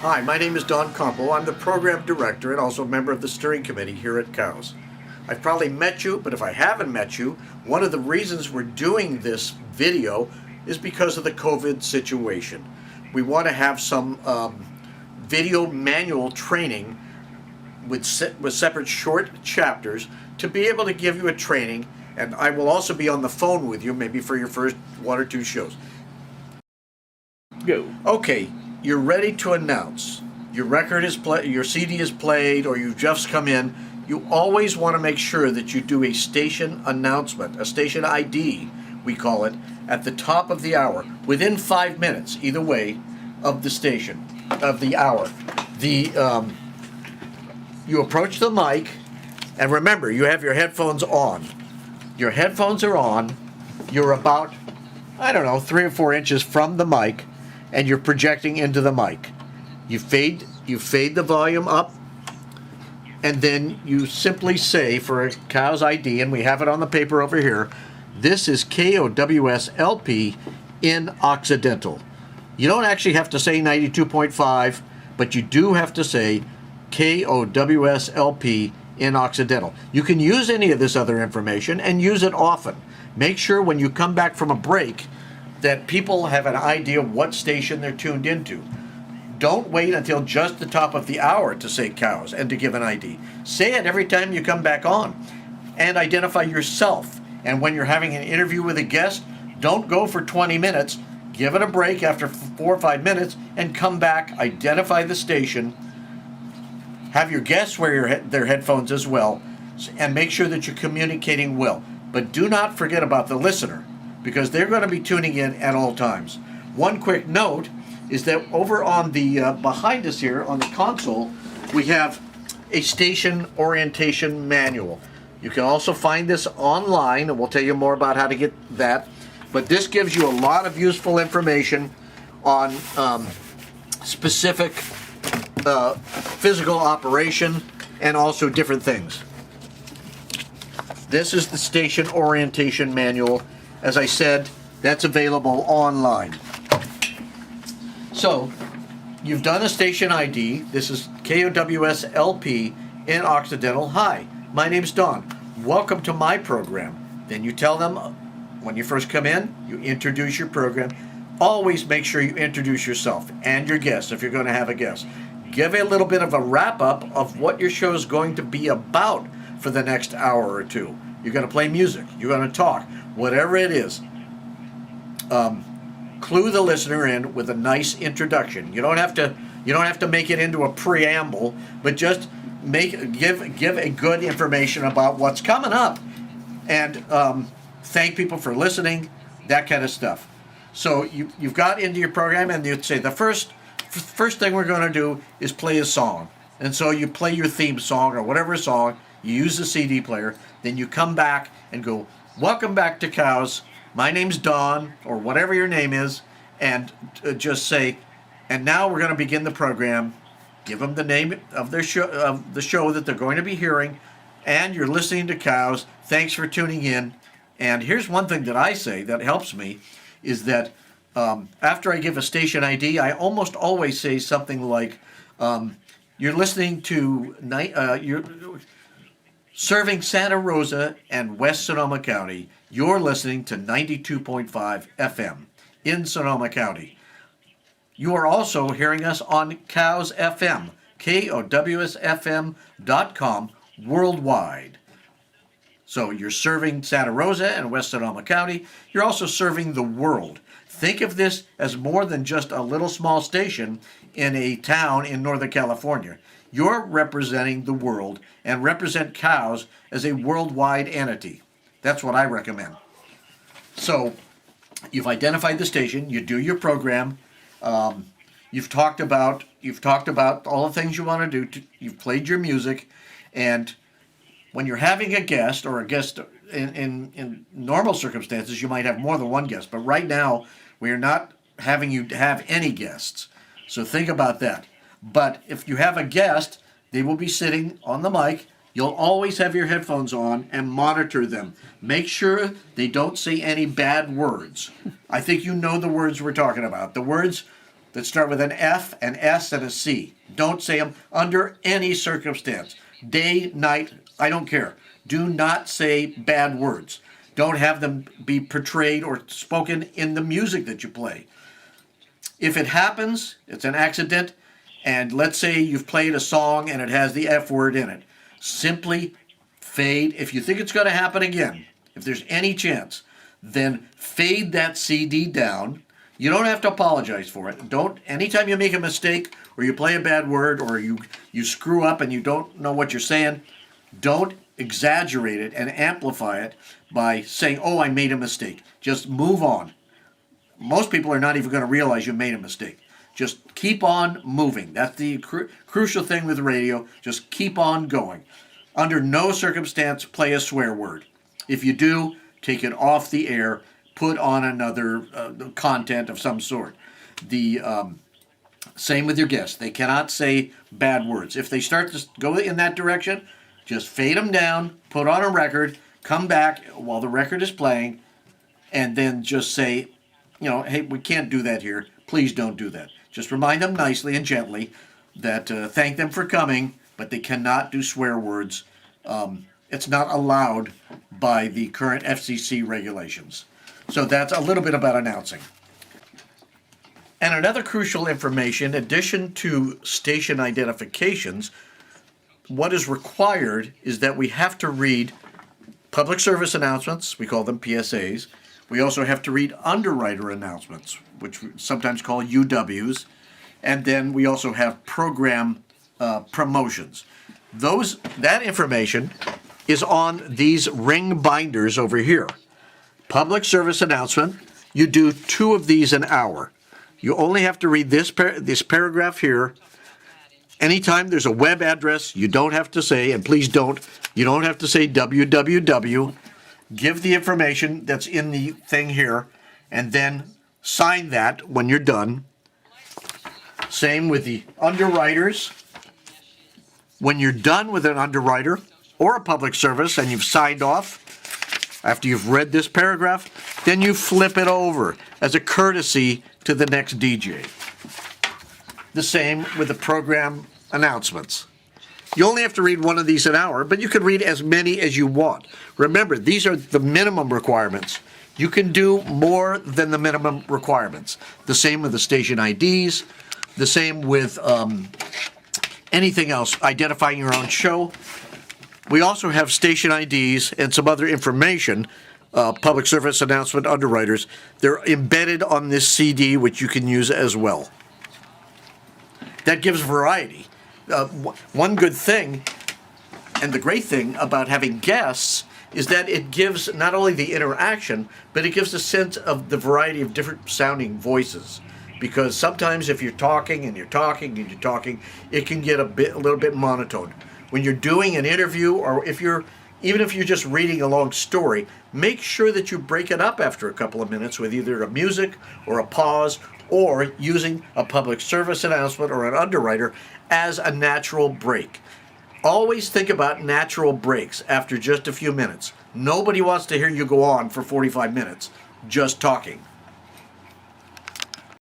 Hi, my name is Don Campau. I'm the program director and also a member of the steering committee here at KOWS. I've probably met you, but if I haven't met you, one of the reasons we're doing this video is because of the COVID situation. We want to have some video manual training with separate short chapters to be able to give you a training, and I will also be on the phone with you maybe for your first 1 or 2 shows. Go. Okay. You're ready to announce. Your record is your CD is played, or you've just come in. You always want to make sure that you do a station announcement, a station ID, we call it, at the top of the hour, within 5 minutes, either way, of the station, of the hour. You approach the mic, and remember, you have your headphones on. Your headphones are on. You're about, I don't know, 3 or 4 inches from the mic, and you're projecting into the mic. You fade the volume up, and then you simply say for a KOWS ID, and we have it on the paper over here, this is KOWS LP in Occidental. You don't actually have to say 92.5, but you do have to say KOWS LP in Occidental. You can use any of this other information and use it often. Make sure when you come back from a break that people have an idea what station they're tuned into. Don't wait until just the top of the hour to say KOWS and to give an ID. Say it every time you come back on, and identify yourself. And when you're having an interview with a guest, don't go for 20 minutes. Give it a break after 4 or 5 minutes and come back, identify the station, have your guests wear their headphones as well, and make sure that you're communicating well. But do not forget about the listener, because they're going to be tuning in at all times. One quick note is that over on the behind us here on the console, we have a station orientation manual. You can also find this online, and we'll tell you more about how to get that. But this gives you a lot of useful information on specific physical operation and also different things. This is the station orientation manual. As I said, that's available online. So, you've done a station ID. This is KOWS LP in Occidental. Hi, my name's Don. Welcome to my program. Then you tell them when you first come in, you introduce your program. Always make sure you introduce yourself and your guest if you're going to have a guest. Give a little bit of a wrap-up of what your show is going to be about for the next hour or two. You're going to play music. You're going to talk. Whatever it is, clue the listener in with a nice introduction. You don't have to make it into a preamble, but just give a good information about what's coming up, and thank people for listening, that kind of stuff. So you've got into your program, and you'd say the first thing we're going to do is play a song, and so you play your theme song or whatever song. You use the CD player, then you come back and go, welcome back to KOWS. My name's Don, or whatever your name is, and just say, and now we're going to begin the program. Give them the name of their show, of the show that they're going to be hearing, and you're listening to KOWS. Thanks for tuning in. And here's one thing that I say that helps me, is that after I give a station ID, I almost always say something like, you're listening to you're serving Santa Rosa and West Sonoma County. You're listening to 92.5 FM in Sonoma County. You are also hearing us on KOWS FM, KOWSFM.com worldwide. So you're serving Santa Rosa and West Sonoma County. You're also serving the world. Think of this as more than just a little small station in a town in Northern California. You're representing the world and represent KOWS as a worldwide entity. That's what I recommend. So you've identified the station. You do your program. You've talked about all the things you want to do. You've played your music, and when you're having a guest or a guest in normal circumstances, you might have more than one guest. But right now, we are not having you have any guests. So think about that. But if you have a guest, they will be sitting on the mic. You'll always have your headphones on and monitor them. Make sure they don't say any bad words. I think you know the words we're talking about. The words that start with an F, an S, and a C. Don't say them under any circumstance. Day, night, I don't care. Do not say bad words. Don't have them be portrayed or spoken in the music that you play. If it happens, it's an accident, and let's say you've played a song and it has the F word in it. Simply fade. If you think it's going to happen again, if there's any chance, then fade that CD down. You don't have to apologize for it. Anytime you make a mistake or you play a bad word or you screw up and you don't know what you're saying, don't exaggerate it and amplify it by saying, oh, I made a mistake. Just move on. Most people are not even going to realize you made a mistake. Just keep on moving. That's the crucial thing with radio. Just keep on going. Under no circumstance, play a swear word. If you do, take it off the air. Put on another content of some sort. The same with your guests. They cannot say bad words. If they start to go in that direction, just fade them down, put on a record, come back while the record is playing, and then just say, hey, we can't do that here. Please don't do that. Just remind them nicely and gently that thank them for coming, but they cannot do swear words. It's not allowed by the current FCC regulations. So that's a little bit about announcing. And another crucial information, in addition to station identifications, what is required is that we have to read public service announcements, we call them PSAs. We also have to read underwriter announcements, which we sometimes call UWs. And then we also have program promotions. That information is on these ring binders over here. Public service announcement, you do 2 of these an hour. You only have to read this paragraph here. Anytime there's a web address, you don't have to say, and please don't, you don't have to say www. Give the information that's in the thing here, and then sign that when you're done. Same with the underwriters. When you're done with an underwriter or a public service and you've signed off, after you've read this paragraph, then you flip it over as a courtesy to the next DJ. The same with the program announcements. You only have to read 1 of these an hour, but you can read as many as you want. Remember, these are the minimum requirements. You can do more than the minimum requirements. The same with the station IDs, the same with anything else, identifying your own show. We also have station IDs and some other information, public service announcement underwriters. They're embedded on this CD, which you can use as well. That gives variety. One good thing, and the great thing about having guests, is that it gives not only the interaction, but it gives a sense of the variety of different sounding voices. Because sometimes if you're talking and you're talking and you're talking, it can get a little bit monotone. When you're doing an interview, or even if you're just reading a long story, make sure that you break it up after a couple of minutes with either a music or a pause, or using a public service announcement or an underwriter as a natural break. Always think about natural breaks after just a few minutes. Nobody wants to hear you go on for 45 minutes just talking.